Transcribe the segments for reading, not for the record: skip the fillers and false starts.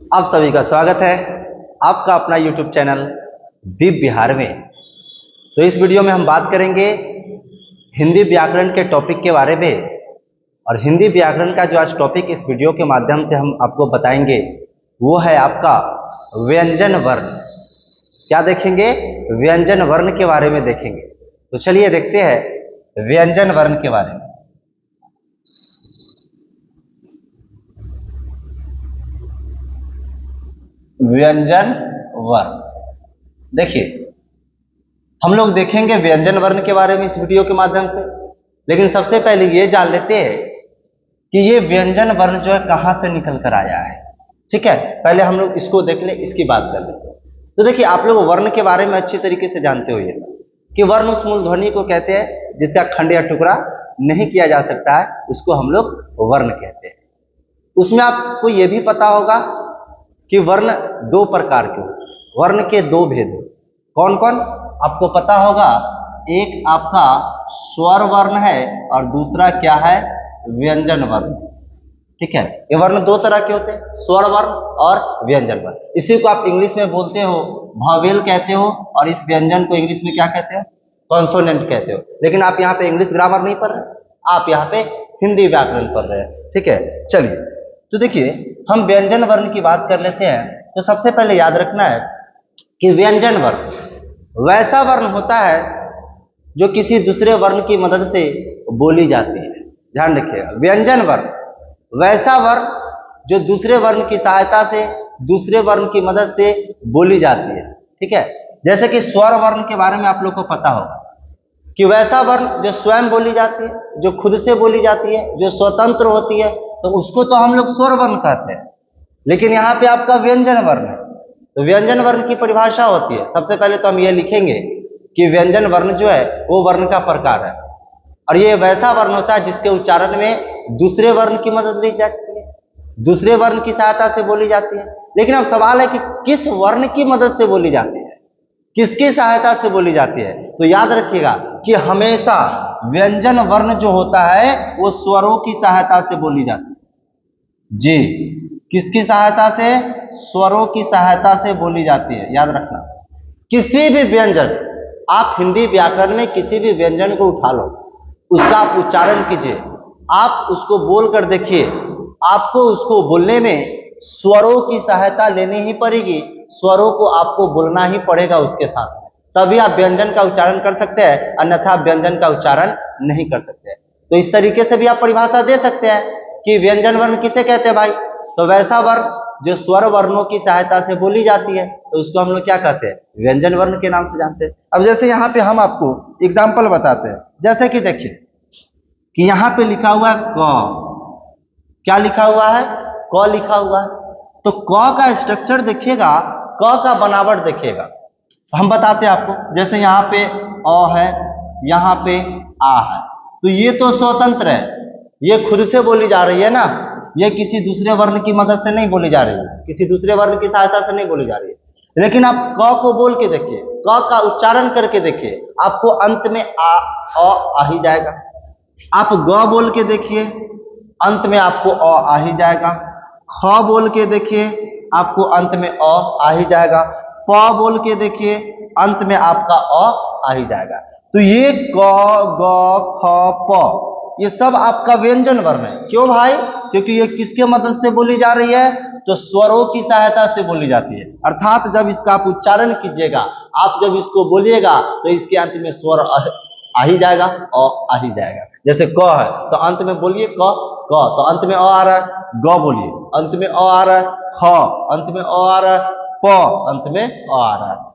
आप सभी का स्वागत है आपका अपना YouTube चैनल दीप बिहार में। तो इस वीडियो में हम बात करेंगे हिंदी व्याकरण के टॉपिक के बारे में। और हिंदी व्याकरण का जो आज टॉपिक इस वीडियो के माध्यम से हम आपको बताएंगे वो है आपका व्यंजन वर्ण। क्या देखेंगे? व्यंजन वर्ण के बारे में देखेंगे। तो चलिए देखते हैं व्यंजन वर्ण के बारे में। व्यंजन वर्ण देखिए, हम लोग देखेंगे व्यंजन वर्ण के बारे में इस वीडियो के माध्यम से। लेकिन सबसे पहले ये जान लेते हैं कि ये व्यंजन वर्ण जो है कहां से निकल कर आया है। ठीक है, पहले हम लोग इसको देख ले, इसकी बात कर लेते हैं। तो देखिए, आप लोग वर्ण के बारे में अच्छी तरीके से जानते हो ये कि वर्ण उस मूल ध्वनि को कहते हैं जिसका खंड या टुकड़ा नहीं किया जा सकता है, उसको हम लोग वर्ण कहते हैं। उसमें आपको ये भी पता होगा कि वर्ण दो प्रकार के होते हैं, वर्ण के दो भेद। कौन कौन आपको पता होगा? एक आपका स्वर वर्ण है और दूसरा क्या है? व्यंजन वर्ण। ठीक है, ये वर्ण दो तरह के होते हैं, स्वर वर्ण और व्यंजन वर्ण। इसी को आप इंग्लिश में बोलते हो वॉवेल कहते हो, और इस व्यंजन को इंग्लिश में क्या कहते हो? कॉन्सोनेंट कहते हो। लेकिन आप यहाँ पे इंग्लिश ग्रामर नहीं पढ़ रहे, आप यहाँ पे हिंदी व्याकरण पढ़ रहे हैं। ठीक है, चलिए तो देखिए, हम व्यंजन वर्ण की बात कर लेते हैं। तो सबसे पहले याद रखना है कि व्यंजन वर्ण वैसा वर्ण होता है जो किसी दूसरे वर्ण की मदद से बोली जाती है। ध्यान रखिएगा, व्यंजन वर्ण वैसा वर्ण जो दूसरे वर्ण की सहायता से, दूसरे वर्ण की मदद से बोली जाती है। ठीक है, जैसे कि स्वर वर्ण के बारे में आप लोग को पता होगा कि वैसा वर्ण जो स्वयं बोली जाती है, जो खुद से बोली जाती है, जो स्वतंत्र होती है, तो उसको तो हम लोग स्वर वर्ण कहते हैं। लेकिन यहाँ पे आपका व्यंजन वर्ण है, तो व्यंजन वर्ण की परिभाषा होती है। सबसे पहले तो हम ये लिखेंगे कि व्यंजन वर्ण जो है वो वर्ण का प्रकार है, और ये वैसा वर्ण होता है जिसके उच्चारण में दूसरे वर्ण की मदद ली जाती है, दूसरे वर्ण की सहायता से बोली जाती है। लेकिन अब सवाल है कि किस वर्ण की मदद से बोली जाती है, किसकी सहायता से बोली जाती है? तो याद रखिएगा कि हमेशा व्यंजन वर्ण जो होता है वो स्वरों की सहायता से बोली जाती है। जी, किसकी सहायता से? स्वरों की सहायता से बोली जाती है। याद रखना, किसी भी व्यंजन, आप हिंदी व्याकरण में किसी भी व्यंजन को उठा लो, उसका आप उच्चारण कीजिए, आप उसको बोल कर देखिए, आपको उसको बोलने में स्वरों की सहायता लेनी ही पड़ेगी। स्वरों को आपको बोलना ही पड़ेगा उसके साथ में, तभी आप व्यंजन का उच्चारण कर सकते हैं, अन्यथा आप व्यंजन का उच्चारण नहीं कर सकते। तो इस तरीके से भी आप परिभाषा दे सकते हैं कि व्यंजन वर्ण किसे कहते हैं भाई? तो वैसा वर्ण जो स्वर वर्णों की सहायता से बोली जाती है, तो उसको हम लोग क्या कहते हैं? व्यंजन वर्ण के नाम से जानते हैं। अब जैसे यहाँ पे हम आपको एग्जाम्पल बताते हैं, जैसे कि देखिए कि यहाँ पे लिखा हुआ है क। क्या लिखा हुआ है? क लिखा हुआ है। तो क का स्ट्रक्चर देखिएगा, क का बनावट देखिएगा। हम बताते हैं आपको, जैसे यहाँ पे अ है, यहाँ पे आ है, तो ये तो स्वतंत्र है, ये खुद से बोली जा रही है ना, ये किसी दूसरे वर्ण की मदद से नहीं बोली जा रही है, किसी दूसरे वर्ण की सहायता से नहीं बोली जा रही है। लेकिन आप क को बोल के देखिए, क का उच्चारण करके देखिए, आपको अंत में आ ही जाएगा। आप ग बोल के देखिए, अंत में आपको आ ही जाएगा। ख बोल के देखिए, आपको अंत में आ ही जाएगा। प बोल के देखिए, अंत में आपका आ ही जाएगा। तो ये क, ग, ख, प ये सब आपका व्यंजन वर्ण है। क्यों भाई? क्योंकि ये किसके मदद से बोली जा रही है? तो स्वरों की सहायता से बोली जाती है। अर्थात जब इसका आप उच्चारण कीजिएगा, आप जब इसको बोलिएगा, तो इसके अंत में स्वर आ ही जाएगा, आ ही जाएगा। जैसे क है तो अंत में बोलिए क, तो अंत में आ रहा है, ग बोलिए, अंत में आ रहा है, ख अंत में आ रहा है, प अंत में आ रहा है।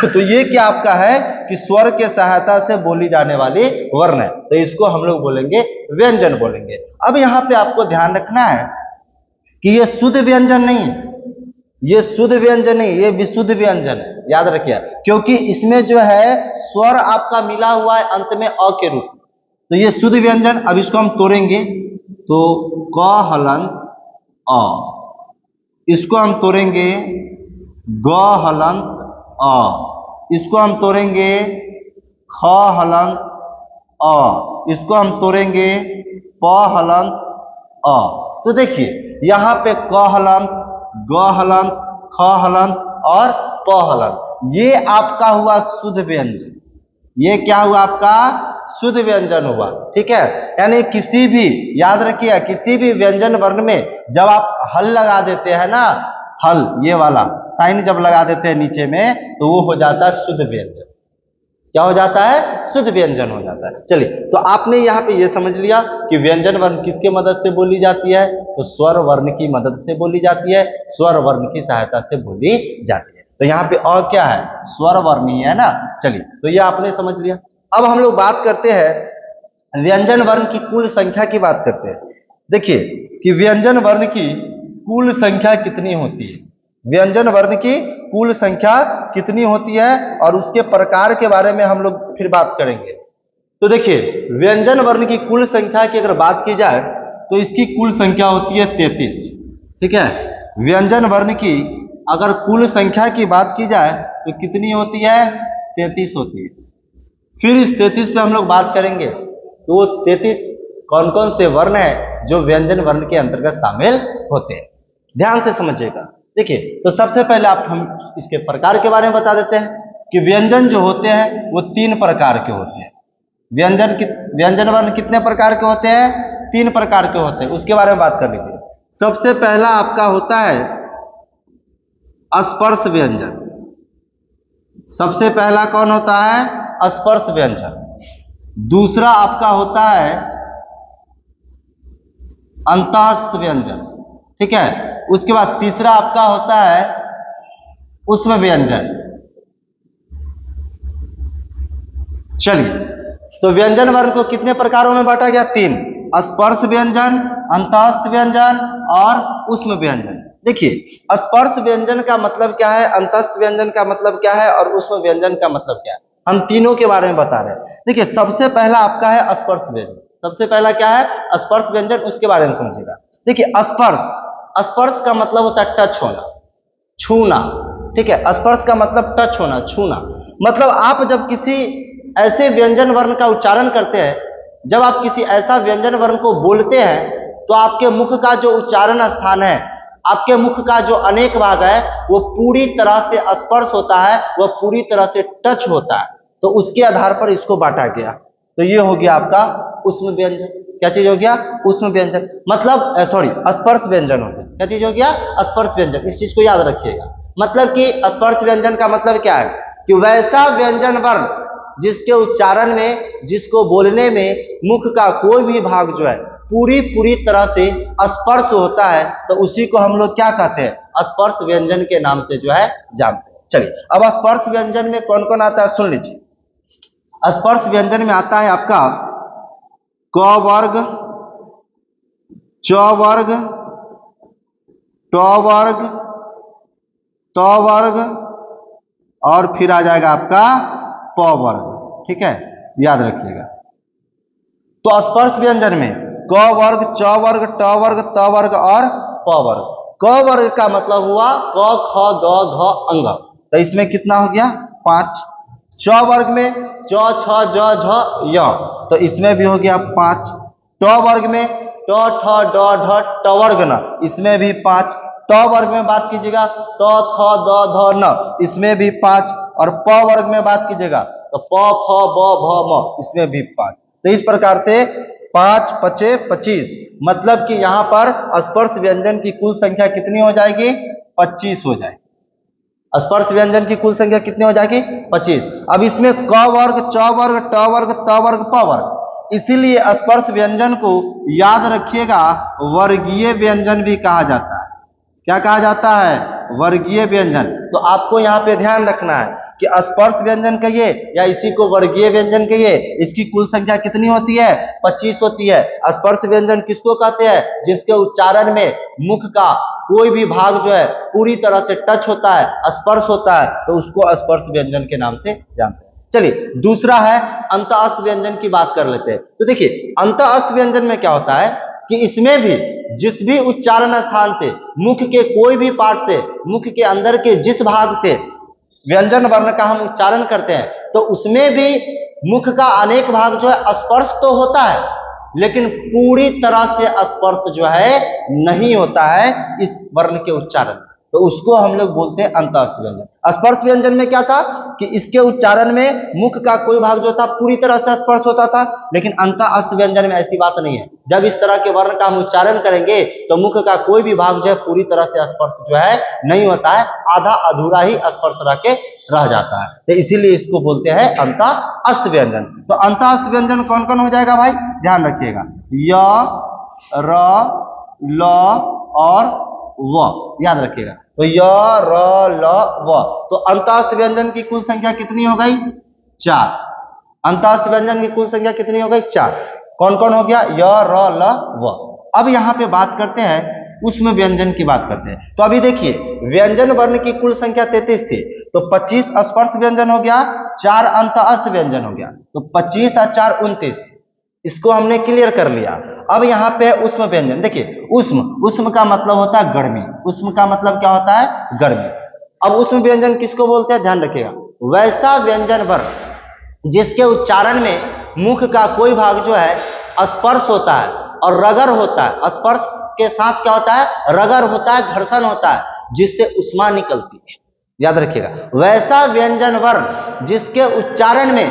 तो ये क्या आपका है कि स्वर के सहायता से बोली जाने वाली वर्ण है, तो इसको हम लोग बोलेंगे व्यंजन बोलेंगे। अब यहाँ पे आपको ध्यान रखना है कि ये शुद्ध व्यंजन नहीं है, ये शुद्ध व्यंजन नहीं, ये विशुद्ध व्यंजन है। याद रखिए, क्योंकि इसमें जो है स्वर आपका मिला हुआ है अंत में अ के रूप में, तो ये शुद्ध व्यंजन। अब इसको हम तोड़ेंगे तो क हलन अ, इसको हम तोड़ेंगे ग हलन अ, इसको हम तोड़ेंगे ख हलन अ, इसको हम तोड़ेंगे प हलन अ। तो देखिए यहाँ पे क हलन ग हलंत, ख हलंत और प हलंत। ये आपका हुआ शुद्ध व्यंजन। ये क्या हुआ आपका शुद्ध व्यंजन हुआ। ठीक है, यानी किसी भी, याद रखिए, किसी भी व्यंजन वर्ण में जब आप हल लगा देते हैं ना, हल ये वाला साइन जब लगा देते हैं नीचे में, तो वो हो जाता है शुद्ध व्यंजन। क्या हो जाता है? शुद्ध व्यंजन हो जाता है। चलिए, तो आपने यहाँ पे ये समझ लिया कि व्यंजन वर्ण किसके मदद से बोली जाती है, तो स्वर वर्ण की मदद से बोली जाती है, स्वर वर्ण की सहायता से बोली जाती है। तो यहाँ पे और क्या है? स्वर वर्ण ही है ना। चलिए, तो ये आपने समझ लिया। अब हम लोग बात करते हैं व्यंजन वर्ण की कुल संख्या की बात करते हैं। देखिए कि व्यंजन वर्ण की कुल संख्या कितनी होती है, व्यंजन वर्ण की कुल संख्या कितनी होती है, और उसके प्रकार के बारे में हम लोग फिर बात करेंगे। तो देखिए, व्यंजन वर्ण की कुल संख्या की अगर बात की जाए तो इसकी कुल संख्या होती है 33। ठीक है, व्यंजन वर्ण की अगर कुल संख्या की बात की जाए तो कितनी होती है? 33 होती है। फिर इस 33 पे हम लोग बात करेंगे तो वो 33 कौन कौन से वर्ण है जो व्यंजन वर्ण के अंतर्गत शामिल होते हैं। ध्यान से समझिएगा। देखिए, तो सबसे पहले हम इसके प्रकार के बारे में बता देते हैं कि व्यंजन जो होते हैं वो 3 प्रकार के होते हैं। व्यंजन वर्ण कितने प्रकार के होते हैं? 3 प्रकार के होते हैं। उसके बारे में बात कर लीजिए। सबसे पहला आपका होता है स्पर्श व्यंजन। सबसे पहला कौन होता है? स्पर्श व्यंजन। दूसरा आपका होता है अंतःस्थ व्यंजन। ठीक है, उसके बाद तीसरा आपका होता है ऊष्म व्यंजन। चलिए, तो व्यंजन वर्ण को कितने प्रकारों में बांटा गया? 3, स्पर्श व्यंजन, अंतःस्थ व्यंजन और ऊष्म व्यंजन। देखिए, स्पर्श व्यंजन का मतलब क्या है, अंतःस्थ व्यंजन का मतलब क्या है और ऊष्म व्यंजन का मतलब क्या है, हम तीनों के बारे में बता रहे हैं। देखिए, सबसे पहला आपका है स्पर्श व्यंजन। सबसे पहला क्या है? स्पर्श व्यंजन। उसके बारे में समझिएगा। देखिए, स्पर्श, स्पर्श का मतलब होता है टच होना, छूना। ठीक है, स्पर्श का मतलब टच होना, छूना। मतलब आप जब किसी ऐसे व्यंजन वर्ण का उच्चारण करते हैं, जब आप किसी ऐसा व्यंजन वर्ण को बोलते हैं, तो आपके मुख का जो उच्चारण स्थान है, आपके मुख का जो अनेक भाग है, वो पूरी तरह से स्पर्श होता है, वह पूरी तरह से टच होता है। तो उसके आधार पर इसको बांटा गया। तो ये हो गया आपका ऊष्म व्यंजन। क्या चीज हो गया? ऊष्म व्यंजन। मतलब स्पर्श व्यंजन हो गया। क्या चीज हो गया? स्पर्श व्यंजन। इस चीज को याद रखिएगा। मतलब कि स्पर्श व्यंजन का मतलब क्या है कि वैसा व्यंजन वर्ण जिसके उच्चारण में, जिसको बोलने में मुख का कोई भी भाग जो है पूरी तरह से स्पर्श होता है, तो उसी को हम लोग क्या कहते हैं? स्पर्श व्यंजन के नाम से जो है जानते हैं। चलिए, अब स्पर्श व्यंजन में कौन कौन आता है सुन लीजिए। स्पर्श व्यंजन में आता है आपका क वर्ग, च वर्ग, ट वर्ग, त वर्ग और फिर आ जाएगा आपका प वर्ग। ठीक है, याद रखिएगा। तो स्पर्श व्यंजन में क वर्ग, च वर्ग, ट वर्ग, त वर्ग और प वर्ग। क वर्ग का मतलब हुआ क, ख, ग, घ, अंग। तो इसमें कितना हो गया? 5। च वर्ग में च, छ, ज, झ, य। तो इसमें भी हो गया 5। ट वर्ग में ट, ठ, ड, ढ, ट वर्ग न। इसमें भी 5। त वर्ग में बात कीजिएगा त, थ, द, ध, न। इसमें भी 5। और प वर्ग में बात कीजिएगा तो प, फ, ब, भ, म। इसमें भी 5। तो इस प्रकार से 5 5 25, मतलब कि यहां पर स्पर्श व्यंजन की कुल संख्या कितनी हो जाएगी? 25 हो जाएगी। स्पर्श व्यंजन की कुल संख्या कितनी हो जाएगी? 25। अब इसमें क वर्ग, च वर्ग, ट वर्ग, त वर्ग, प वर्ग। इसीलिए स्पर्श व्यंजन को याद रखिएगा वर्गीय व्यंजन भी कहा जाता है। क्या कहा जाता है? वर्गीय व्यंजन। तो आपको यहाँ पे ध्यान रखना है कि स्पर्श व्यंजन कहिए या इसी को वर्गीय व्यंजन कहिए, इसकी कुल संख्या कितनी होती है? 25 होती है। स्पर्श व्यंजन किसको कहते हैं? जिसके उच्चारण में मुख का कोई भी भाग जो है पूरी तरह से टच होता है, स्पर्श होता है, तो उसको स्पर्श व्यंजन के नाम से जानते हैं। चलिए, दूसरा है अंतःस्थ व्यंजन की बात कर लेते हैं। तो देखिए, अंतःस्थ व्यंजन में क्या होता है कि इसमें भी जिस भी उच्चारण स्थान से, मुख के कोई भी पार्ट से, मुख के अंदर के जिस भाग से व्यंजन वर्ण का हम उच्चारण करते हैं, तो उसमें भी मुख का अनेक भाग जो है स्पर्श तो होता है, लेकिन पूरी तरह से स्पर्श जो है नहीं होता है इस वर्ण के उच्चारण। तो उसको हम लोग बोलते हैं अंतःस्थ व्यंजन। स्पर्श व्यंजन में क्या था कि इसके उच्चारण में मुख का कोई भाग जो था पूरी तरह से स्पर्श होता था, लेकिन अंतःस्थ व्यंजन में ऐसी बात नहीं है। जब इस तरह के वर्ण का हम उच्चारण करेंगे तो मुख का कोई भी भाग जो है पूरी तरह से स्पर्श जो है नहीं होता है, आधा अधूरा ही स्पर्श रह के रह जाता है। तो इसीलिए इसको बोलते हैं अंतःस्थ व्यंजन। तो अंतःस्थ व्यंजन कौन कौन हो जाएगा भाई, ध्यान रखिएगा, य, र, ल और व, याद रखिएगा। तो य, र, ल, व। तो अंतःस्थ व्यंजन की कुल संख्या कितनी हो गई, 4। अंतःस्थ व्यंजन की कुल संख्या कितनी हो गई, 4। कौन कौन हो गया, य, र, ल, व। अब यहाँ पे बात करते हैं उष्म व्यंजन की बात करते हैं। तो अभी देखिए व्यंजन वर्ण की कुल संख्या 33 थी, तो 25 स्पर्श व्यंजन हो गया, 4 अंतःस्थ व्यंजन हो गया, तो 25 और 4 29। इसको हमने क्लियर कर लिया। अब यहाँ पे उष्म व्यंजन देखिए, उष्म का मतलब होता है गर्मी, उष्म का मतलब क्या होता है, गर्मी। अब उष्म व्यंजन किसको बोलते हैं, ध्यान रखिएगा, वैसा व्यंजन वर्ण जिसके उच्चारण में मुख का कोई भाग जो है स्पर्श होता है और रगर होता है। स्पर्श के साथ क्या होता है, रगर होता है, घर्षण होता है, जिससे उष्मा निकलती है। याद रखिएगा, वैसा व्यंजन वर्ण जिसके उच्चारण में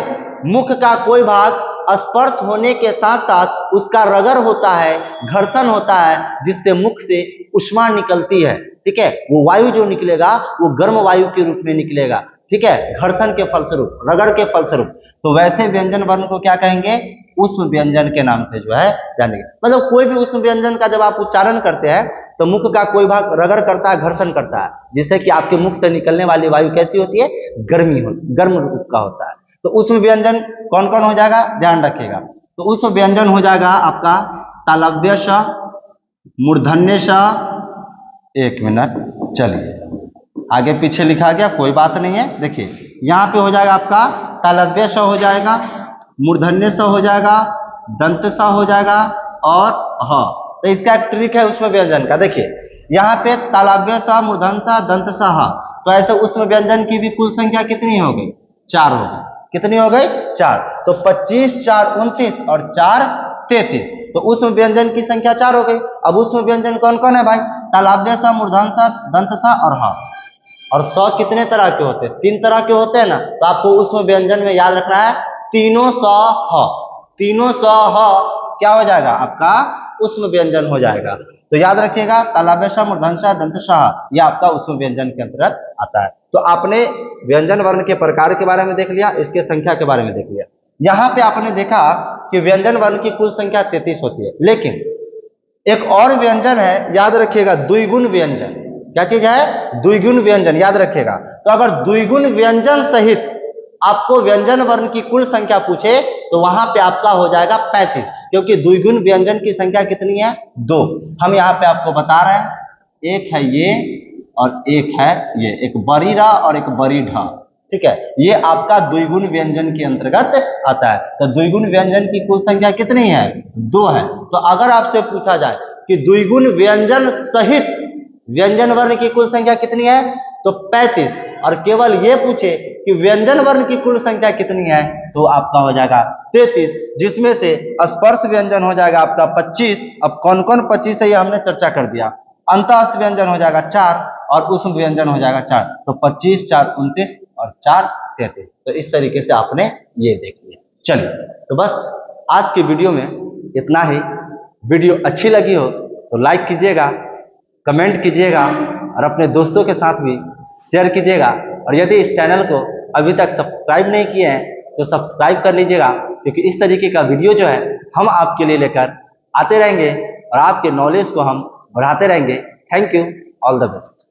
मुख का कोई भाग स्पर्श होने के साथ साथ उसका रगर होता है, घर्षण होता है, जिससे मुख से उष्मा निकलती है। ठीक है, वो वायु जो निकलेगा वो गर्म वायु के रूप में निकलेगा। ठीक है, घर्षण के फलस्वरूप, रगड़ के फलस्वरूप। तो वैसे व्यंजन वर्ण को क्या कहेंगे, उष्म व्यंजन के नाम से जो है जानेंगे। मतलब कोई भी उष्म व्यंजन का जब आप उच्चारण करते हैं तो मुख का कोई भाग रगड़ करता है, घर्षण करता है, जिससे कि आपके मुख से निकलने वाली वायु कैसी होती है, गर्म रूप का होता है। तो उष्म व्यंजन कौन कौन हो जाएगा, ध्यान रखिएगा। तो उष्म व्यंजन हो जाएगा आपका तालव्य श, मूर्धन्य श, 1 मिनट, चलिए आगे पीछे लिखा गया कोई बात नहीं है। देखिए यहाँ पे हो जाएगा आपका तालव्य श हो जाएगा, मूर्धन्य स हो जाएगा, दंत स हो जाएगा और ह। तो इसका एक ट्रिक है उष्म व्यंजन का। देखिए यहाँ पे तालव्य स, मूर्धन्य स, दंत स, ह। तो ऐसे उष्म व्यंजन की भी कुल संख्या कितनी हो गई, 4 हो गई। कितनी हो गई, 4। तो 25, 4 29 और 4 33। तो उष्म व्यंजन की संख्या 4 हो गई। अब उष्म व्यंजन कौन कौन है भाई, तालव्य स, मूर्धन्य स, दंत स और ह। और स कितने तरह के होते हैं, 3 तरह के होते हैं ना। तो आपको उष्म व्यंजन में याद रखना है तीनों स ह, तीनों स ह क्या हो जाएगा आपका, उष्म व्यंजन हो जाएगा। तो याद रखिएगा तालव्य स, मूर्धन्य स, दंत स, यह आपका उष्म व्यंजन के अंतर्गत आता है। तो आपने व्यंजन वर्ण के प्रकार के बारे में देख लिया, इसके संख्या के बारे में देख लिया। यहाँ पे आपने देखा कि व्यंजन वर्ण की कुल संख्या 33 होती है, लेकिन एक और व्यंजन है, याद रखिएगा, द्विगुण व्यंजन। क्या चीज है, द्विगुण व्यंजन, याद रखिएगा। तो अगर द्विगुण व्यंजन सहित आपको व्यंजन वर्ण की कुल संख्या पूछे तो वहां पे आपका हो जाएगा 35, क्योंकि द्विगुण व्यंजन की संख्या कितनी है, 2। हम यहाँ पे आपको बता रहे हैं, एक है ये और एक है ये, एक बड़ी रा और एक बड़ी ढा। ठीक है, ये आपका द्विगुण व्यंजन के अंतर्गत आता है। तो द्विगुण व्यंजन की कुल संख्या कितनी है, 2 है। तो अगर आपसे पूछा जाए कि द्विगुण व्यंजन सहित व्यंजन वर्ण की कुल संख्या कितनी है, तो 35, और केवल ये पूछे कि व्यंजन वर्ण की कुल संख्या कितनी है, तो आपका हो जाएगा 33, जिसमें से स्पर्श व्यंजन हो जाएगा आपका 25। अब कौन कौन 25 है ये हमने चर्चा कर दिया। अंतःस्थ व्यंजन हो जाएगा 4 और उष्म व्यंजन हो जाएगा 4। तो 25, 4 29 और 4 33। तो इस तरीके से आपने ये देख लिया। चलिए, तो बस आज की वीडियो में इतना ही। वीडियो अच्छी लगी हो तो लाइक कीजिएगा, कमेंट कीजिएगा और अपने दोस्तों के साथ भी शेयर कीजिएगा। और यदि इस चैनल को अभी तक सब्सक्राइब नहीं किए हैं तो सब्सक्राइब कर लीजिएगा, क्योंकि इस तरीके का वीडियो जो है हम आपके लिए लेकर आते रहेंगे और आपके नॉलेज को हम बढ़ाते रहेंगे। Thank you, all the best.